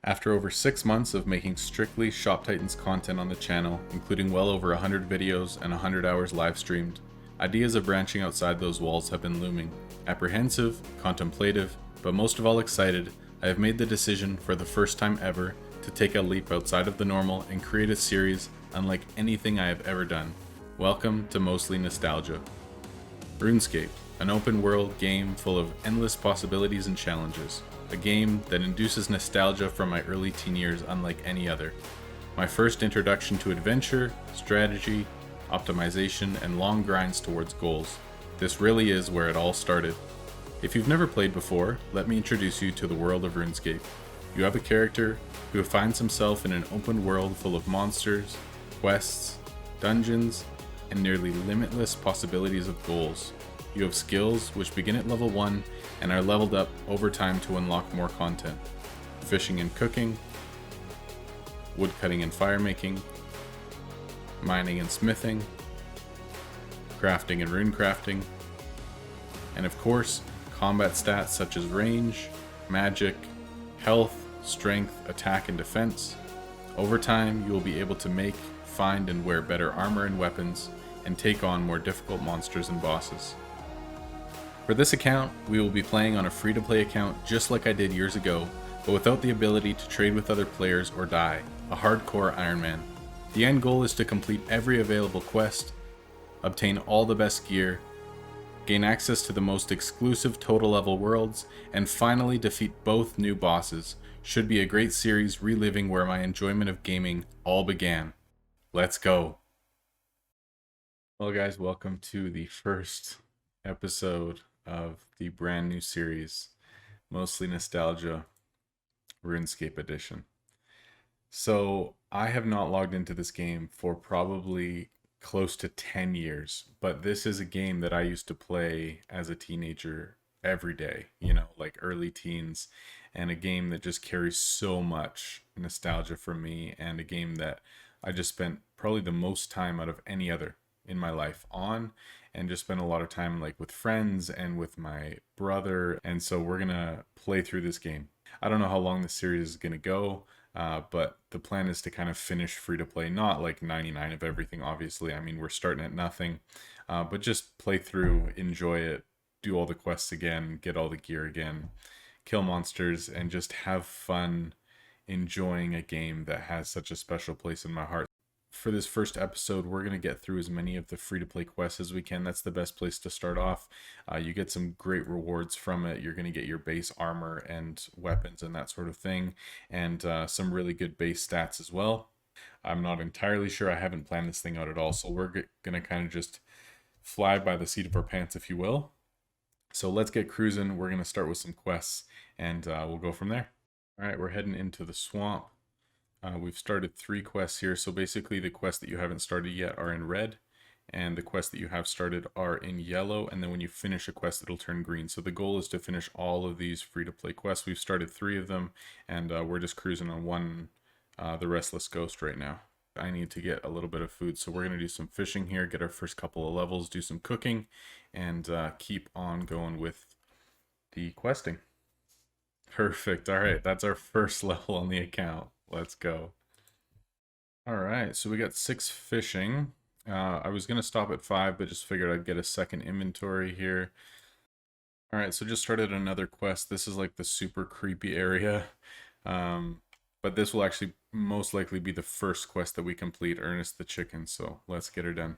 After over 6 months of making strictly Shop Titans content on the channel, including well over 100 videos and 100 hours live streamed, ideas of branching outside those walls have been looming. Apprehensive, contemplative, but most of all excited, I have made the decision for the first time ever to take a leap outside of the normal and create a series unlike anything I have ever done. Welcome to Mostly Nostalgia. RuneScape, an open world game full of endless possibilities and challenges. A game that induces nostalgia from my early teen years unlike any other. My first introduction to adventure, strategy, optimization, and long grinds towards goals. This really is where it all started. If you've never played before, let me introduce you to the world of RuneScape. You have a character who finds himself in an open world full of monsters, quests, dungeons, and nearly limitless possibilities of goals. You have skills which begin at level 1 and are leveled up over time to unlock more content. Fishing and cooking, woodcutting and firemaking, mining and smithing, crafting and rune crafting, and of course, combat stats such as range, magic, health, strength, attack, and defense. Over time, you will be able to make, find, and wear better armor and weapons, and take on more difficult monsters and bosses. For this account, we will be playing on a free-to-play account just like I did years ago, but without the ability to trade with other players or die, a hardcore Ironman. The end goal is to complete every available quest, obtain all the best gear, gain access to the most exclusive total level worlds, and finally defeat both new bosses. Should be a great series reliving where my enjoyment of gaming all began. Let's go! Well guys, welcome to the first episode of the brand new series, Mostly Nostalgia RuneScape Edition. So I have not logged into this game for probably close to 10 years, but this is a game that I used to play as a teenager every day, like early teens, and a game that just carries so much nostalgia for me, and a game that I just spent probably the most time out of any other in my life on, and just spent a lot of time like with friends and with my brother. And so we're gonna play through this game. I don't know how long this series is gonna go, but the plan is to kind of finish free to play, not like 99 of everything, obviously. I mean, we're starting at nothing, but just play through, enjoy it, do all the quests again, get all the gear again, kill monsters, and just have fun enjoying a game that has such a special place in my heart. For this first episode, we're going to get through as many of the free-to-play quests as we can. That's the best place to start off. You get some great rewards from it. You're going to get your base armor and weapons and that sort of thing, and some really good base stats as well. I'm not entirely sure. I haven't planned this thing out at all, so we're going to kind of just fly by the seat of our pants, if you will. So let's get cruising. We're going to start with some quests, and we'll go from there. All right, we're heading into the swamp. We've started 3 quests here, so basically the quests that you haven't started yet are in red, and the quests that you have started are in yellow, and then when you finish a quest it'll turn green. So the goal is to finish all of these free-to-play quests. We've started 3 of them, and we're just cruising on one, the Restless Ghost right now. I need to get a little bit of food, so we're going to do some fishing here, get our first couple of levels, do some cooking, and keep on going with the questing. Perfect. All right, that's our first level on the account. Let's go. All right, so we got 6 fishing. I was going to stop at 5, but just figured I'd get a second inventory here. All right, so just started another quest. This is like the super creepy area. But this will actually most likely be the first quest that we complete, Ernest the Chicken. So let's get her done.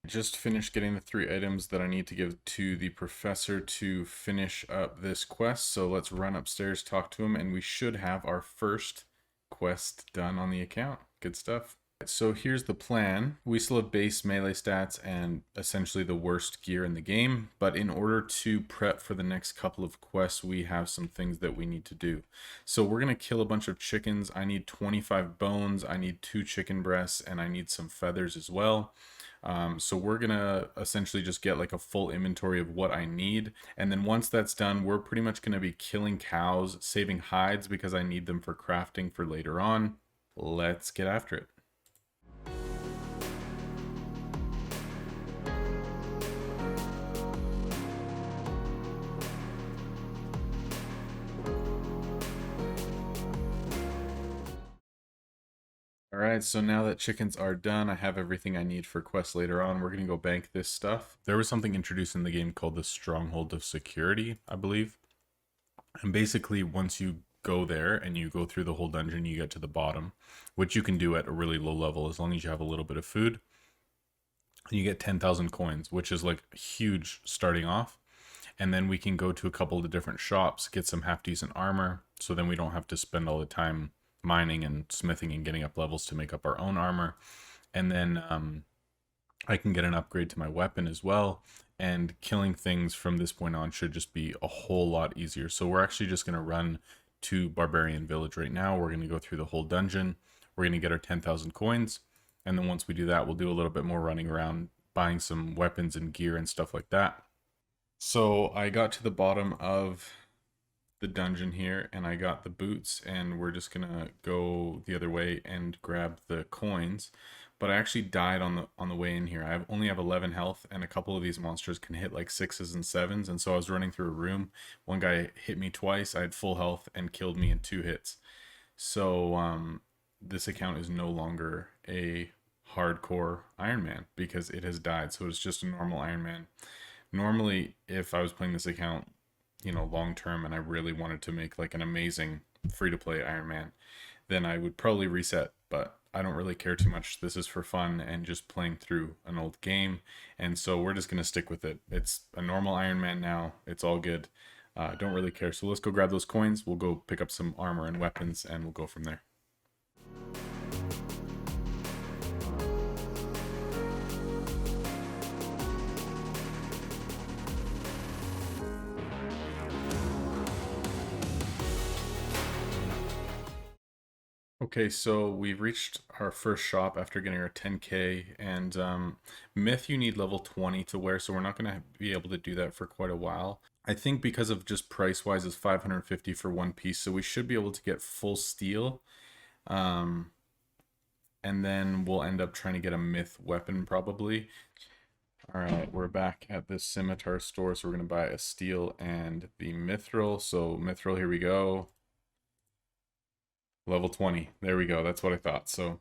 Just finished getting the 3 items that I need to give to the professor to finish up this quest. So let's run upstairs, talk to him, and we should have our first quest done on the account. Good stuff. So here's the plan. We still have base melee stats and essentially the worst gear in the game, but in order to prep for the next couple of quests, we have some things that we need to do. So we're going to kill a bunch of chickens. I need 25 bones, I need 2 chicken breasts, and I need some feathers as well. So we're gonna essentially just get like a full inventory of what I need, and then once that's done, we're pretty much gonna be killing cows, saving hides because I need them for crafting for later on. Let's get after it. Alright, so now that chickens are done, I have everything I need for quests later on. We're going to go bank this stuff. There was something introduced in the game called the Stronghold of Security, I believe. And basically, once you go there and you go through the whole dungeon, you get to the bottom, which you can do at a really low level as long as you have a little bit of food. And you get 10,000 coins, which is like huge starting off. And then we can go to a couple of the different shops, get some half decent armor. So then we don't have to spend all the time mining and smithing and getting up levels to make up our own armor. And then I can get an upgrade to my weapon as well. And killing things from this point on should just be a whole lot easier. So we're actually just going to run to Barbarian Village right now. We're going to go through the whole dungeon. We're going to get our 10,000 coins. And then once we do that, we'll do a little bit more running around, buying some weapons and gear and stuff like that. So I got to the bottom of the dungeon here and I got the boots, and we're just gonna go the other way and grab the coins. But I actually died on the way in here. I only have 11 health, and a couple of these monsters can hit like 6s and 7s, and so I was running through a room. One guy hit me twice. I had full health and killed me in 2 hits. So this account is no longer a hardcore Ironman because it has died. So it's just a normal Ironman. Normally, if I was playing this account, long term, and I really wanted to make like an amazing free-to-play Ironman, then I would probably reset, but I don't really care too much. This is for fun and just playing through an old game, and so we're just gonna stick with it. It's a normal Ironman now. It's all good. Don't really care. So let's go grab those coins. We'll go pick up some armor and weapons, and we'll go from there. Okay, so we've reached our first shop after getting our 10k, and myth you need level 20 to wear, so we're not going to be able to do that for quite a while. I think because of just price wise it's 550 for one piece, so we should be able to get full steel, and then we'll end up trying to get a myth weapon probably. Alright, we're back at this scimitar store, so we're going to buy a steel and the mithril. So mithril, here we go. Level 20. There we go. That's what I thought. So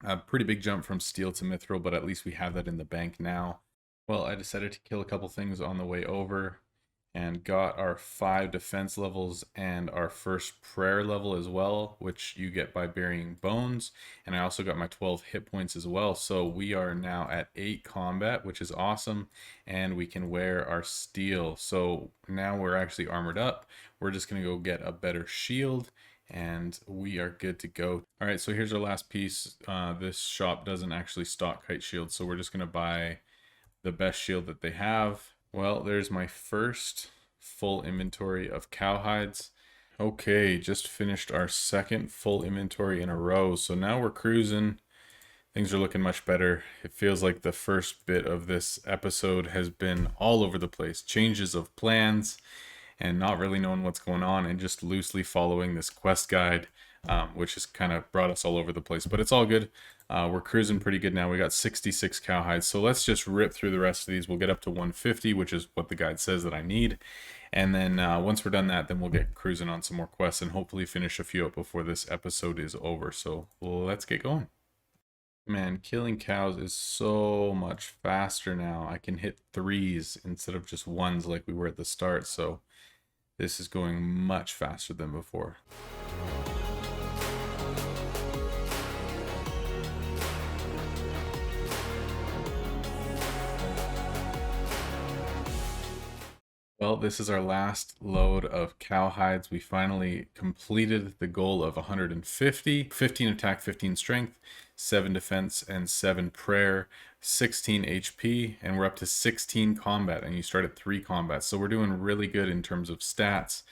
a pretty big jump from steel to mithril, but at least we have that in the bank now. Well, I decided to kill a couple things on the way over and got our 5 defense levels and our first prayer level as well, which you get by burying bones. And I also got my 12 hit points as well. So we are now at 8 combat, which is awesome. And we can wear our steel. So now we're actually armored up. We're just going to go get a better shield, and we are good to go. All right, so here's our last piece. This shop doesn't actually stock kite shields, so we're just gonna buy the best shield that they have. Well, there's my first full inventory of cowhides. Okay, just finished our second full inventory in a row, so now we're cruising. Things are looking much better. It feels like the first bit of this episode has been all over the place. Changes of plans, and not really knowing what's going on, and just loosely following this quest guide, which has kind of brought us all over the place. But it's all good. We're cruising pretty good now. We got 66 cowhides. So let's just rip through the rest of these. We'll get up to 150, which is what the guide says that I need. And then once we're done that, then we'll get cruising on some more quests and hopefully finish a few up before this episode is over. So let's get going. Man, killing cows is so much faster now. I can hit 3s instead of just 1s like we were at the start. So this is going much faster than before. Well, this is our last load of cowhides. We finally completed the goal of 150. 15 attack, 15 strength, 7 defense, and 7 prayer, 16 HP, and we're up to 16 combat, and you start at 3 combat. So we're doing really good in terms of stats.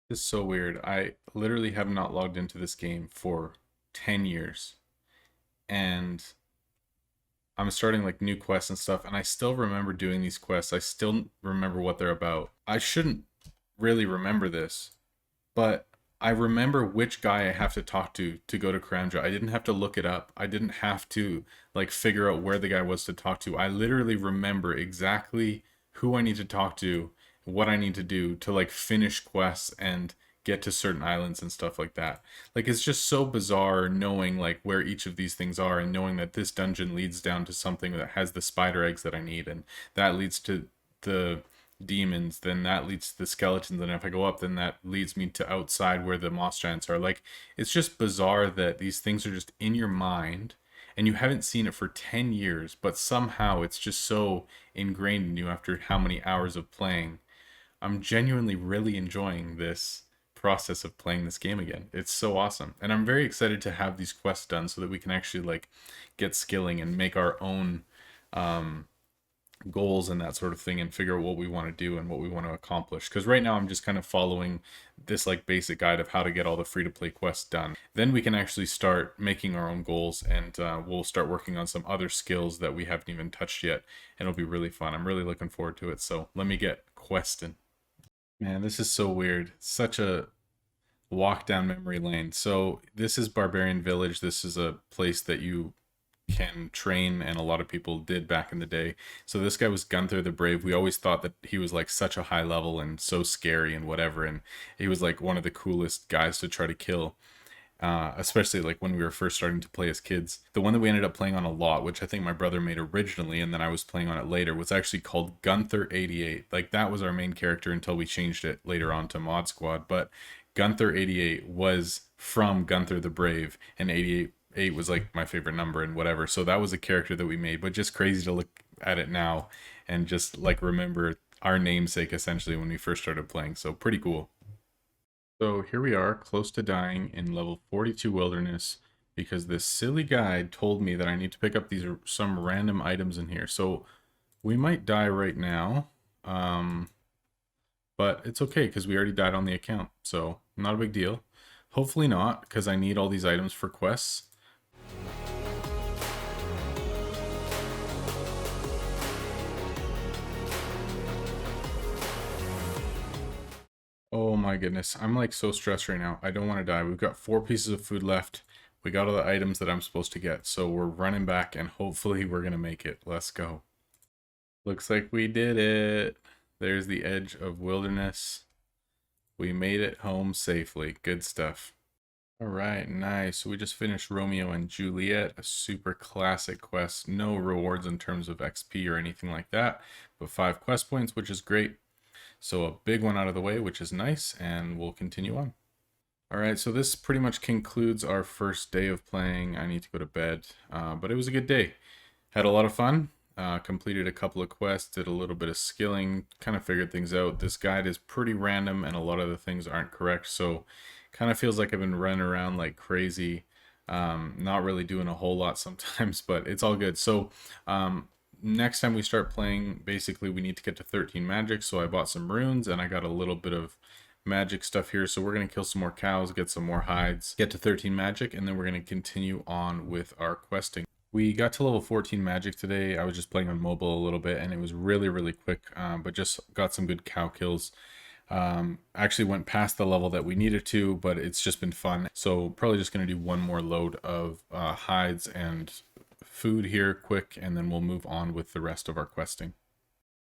This is so weird. I literally have not logged into this game for 10 years. And I'm starting like new quests and stuff, and I still remember doing these quests. I still remember what they're about. I shouldn't really remember this, but I remember which guy I have to talk to go to Karamja. I didn't have to look it up. I didn't have to like figure out where the guy was to talk to. I literally remember exactly who I need to talk to, what I need to do to like finish quests and get to certain islands and stuff like that. Like, it's just so bizarre knowing like where each of these things are, and knowing that this dungeon leads down to something that has the spider eggs that I need, and that leads to the demons, then that leads to the skeletons, and if I go up, then that leads me to outside where the moss giants are. Like, it's just bizarre that these things are just in your mind and you haven't seen it for 10 years, but somehow it's just so ingrained in you after how many hours of playing. I'm genuinely really enjoying this process of playing this game again. It's so awesome. And I'm very excited to have these quests done so that we can actually like get skilling and make our own goals and that sort of thing, and figure out what we want to do and what we want to accomplish. Because right now I'm just kind of following this like basic guide of how to get all the free-to-play quests done. Then we can actually start making our own goals, and we'll start working on some other skills that we haven't even touched yet, and it'll be really fun. I'm really looking forward to it. So let me get questing. Man, this is so weird. Such a walk down memory lane. So this is Barbarian Village. This is a place that you can train, and a lot of people did back in the day. So this guy was Gunther the Brave. We always thought that he was like such a high level and so scary and whatever, and he was like one of the coolest guys to try to kill, especially like when we were first starting to play as kids. The one that we ended up playing on a lot, which I think my brother made originally and then I was playing on it later, was actually called Gunther 88. Like, that was our main character until we changed it later on to Mod Squad. But Gunther 88 was from Gunther the Brave, and 88 was like my favorite number and whatever. So that was a character that we made, but just crazy to look at it now and just like remember our namesake essentially when we first started playing. So pretty cool. So here we are, close to dying in level 42 wilderness, because this silly guide told me that I need to pick up these some random items in here. So we might die right now, but it's okay because we already died on the account, so not a big deal. Hopefully not, because I need all these items for quests. Oh my goodness, I'm like so stressed right now. I don't want to die. We've got 4 pieces of food left. We got all the items that I'm supposed to get, so we're running back and hopefully we're gonna make it. Let's go. Looks like we did it. There's the edge of wilderness. We made it home safely. Good stuff. All right, nice. So we just finished Romeo and Juliet, a super classic quest. No rewards in terms of XP or anything like that, but 5 quest points, which is great. So a big one out of the way, which is nice, and we'll continue on. All right, so this pretty much concludes our first day of playing. I need to go to bed, but it was a good day. Had a lot of fun. Completed a couple of quests, did a little bit of skilling, kind of figured things out. This guide is pretty random and a lot of the things aren't correct, so kind of feels like I've been running around like crazy, not really doing a whole lot sometimes, but it's all good. So next time we start playing, basically we need to get to 13 magic, so I bought some runes and I got a little bit of magic stuff here. So we're going to kill some more cows, get some more hides, get to 13 magic, and then we're going to continue on with our questing. We got to level 14 magic today. I was just playing on mobile a little bit and it was really quick, but just got some good cow kills. Actually went past the level that we needed to, but it's just been fun. So probably just going to do one more load of hides and food here quick, and then we'll move on with the rest of our questing.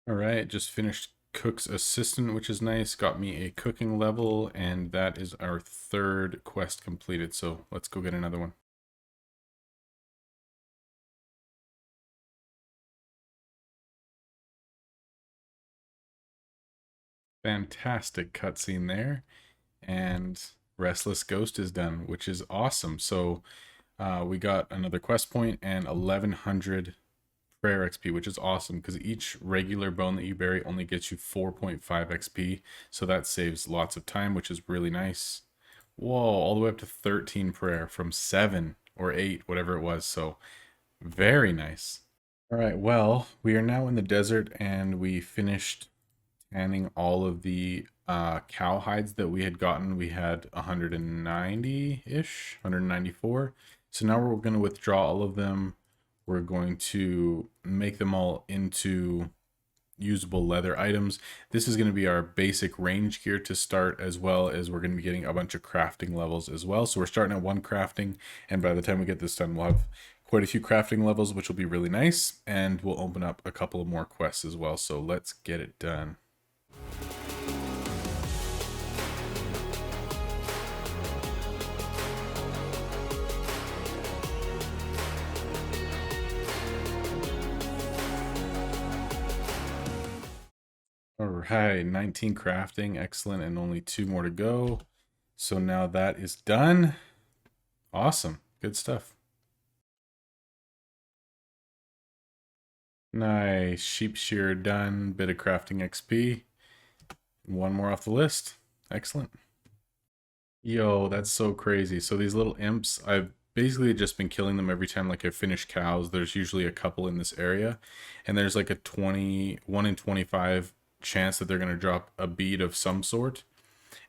All right, just finished Cook's Assistant, which is nice. Got me a cooking level, and that is our 3rd quest completed. So let's go get another one. Fantastic cutscene there, and Restless Ghost is done, which is awesome. So we got another quest point and 1100 prayer XP, which is awesome because each regular bone that you bury only gets you 4.5 XP, so that saves lots of time, which is really nice. Whoa, all the way up to 13 prayer from 7 or 8, whatever it was, so very nice. All right, well, we are now in the desert and we finished tanning all of the cow hides that we had gotten. We had 190-ish, 194. So now we're going to withdraw all of them. We're going to make them all into usable leather items. This is going to be our basic range gear to start, as well as we're going to be getting a bunch of crafting levels as well. So we're starting at 1 crafting, and by the time we get this done, we'll have quite a few crafting levels, which will be really nice, and we'll open up a couple of more quests as well. So let's get it done. right, 19 crafting, excellent, and only 2 more to go. So now that is done. Awesome, good stuff. Nice, sheep shear done, bit of crafting XP. One more off the list, excellent. Yo, that's so crazy. So these little imps, I've basically just been killing them every time like I finish cows. There's usually a couple in this area, and there's like a 1 in 25 chance that they're going to drop a bead of some sort.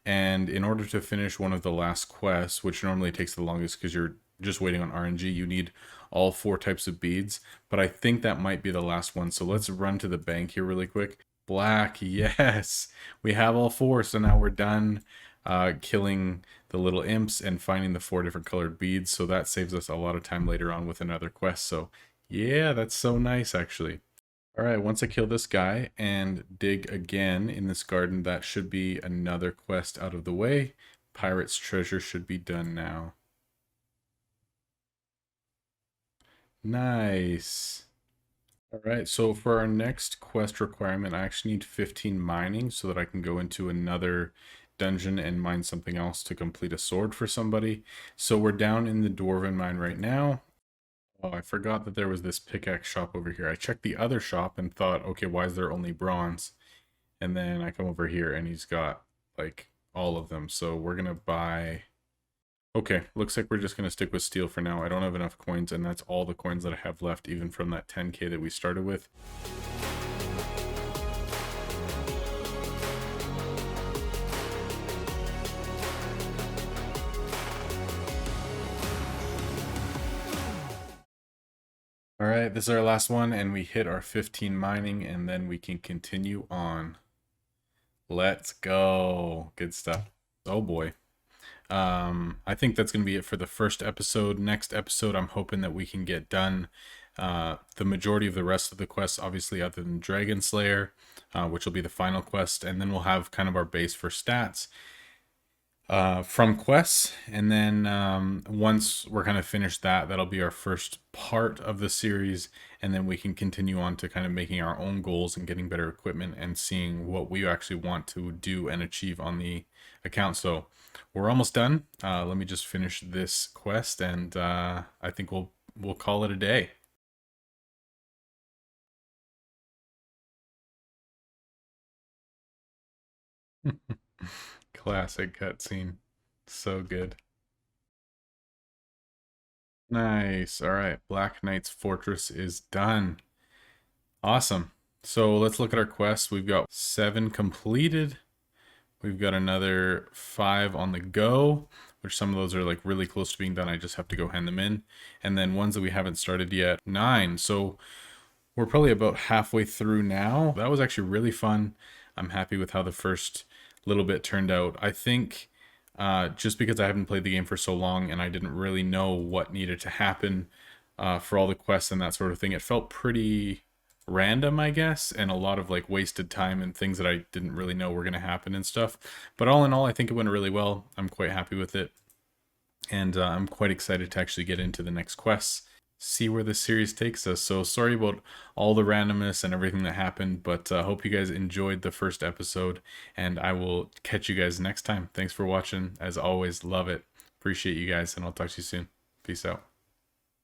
And in order to finish one of the last quests, which normally takes the longest because you're just waiting on RNG, you need all 4 types of beads. But I think that might be the last one. So let's run to the bank here really quick. Black, yes. We have all 4, so now we're done killing the little imps and finding the 4 different colored beads. So that saves us a lot of time later on with another quest. So yeah, that's so nice actually. All right, once I kill this guy and dig again in this garden, that should be another quest out of the way. Pirate's treasure should be done now. Nice. All right, so for our next quest requirement, I actually need 15 mining so that I can go into another dungeon and mine something else to complete a sword for somebody. So we're down in the Dwarven mine right now. Oh, I forgot that there was this pickaxe shop over here. I checked the other shop and thought, okay, why is there only bronze? And then I come over here and he's got like all of them. So we're gonna buy. Okay, looks like we're just gonna stick with steel for now. I don't have enough coins, and that's all the coins that I have left, even from that 10k that we started with. All right, this is our last one, and we hit our 15 mining, and then we can continue on. Let's go. Good stuff. Oh boy. I think that's going to be it for the first episode. Next episode, I'm hoping that we can get done the majority of the rest of the quests, obviously, other than Dragon Slayer, which will be the final quest, and then we'll have kind of our base for stats from quests. And then once we're kind of finished that, that'll be our first part of the series, and then we can continue on to kind of making our own goals and getting better equipment and seeing what we actually want to do and achieve on the account. So we're almost done. Let me just finish this quest, and I think we'll call it a day. Classic cutscene. So good. Nice. All right. Black Knight's Fortress is done. Awesome. So let's look at our quests. We've got 7 completed. We've got another 5 on the go, which some of those are like really close to being done. I just have to go hand them in. And then ones that we haven't started yet, 9. So we're probably about halfway through now. That was actually really fun. I'm happy with how the first little bit turned out. I think just because I haven't played the game for so long and I didn't really know what needed to happen for all the quests and that sort of thing, it felt pretty random, I guess, and a lot of like wasted time and things that I didn't really know were going to happen and stuff. But all in all, I think it went really well. I'm quite happy with it, and I'm quite excited to actually get into the next quests, see where the series takes us. So sorry about all the randomness and everything that happened, but I hope you guys enjoyed the first episode, and I will catch you guys next time. Thanks for watching. As always, love it. Appreciate you guys, and I'll talk to you soon. Peace out.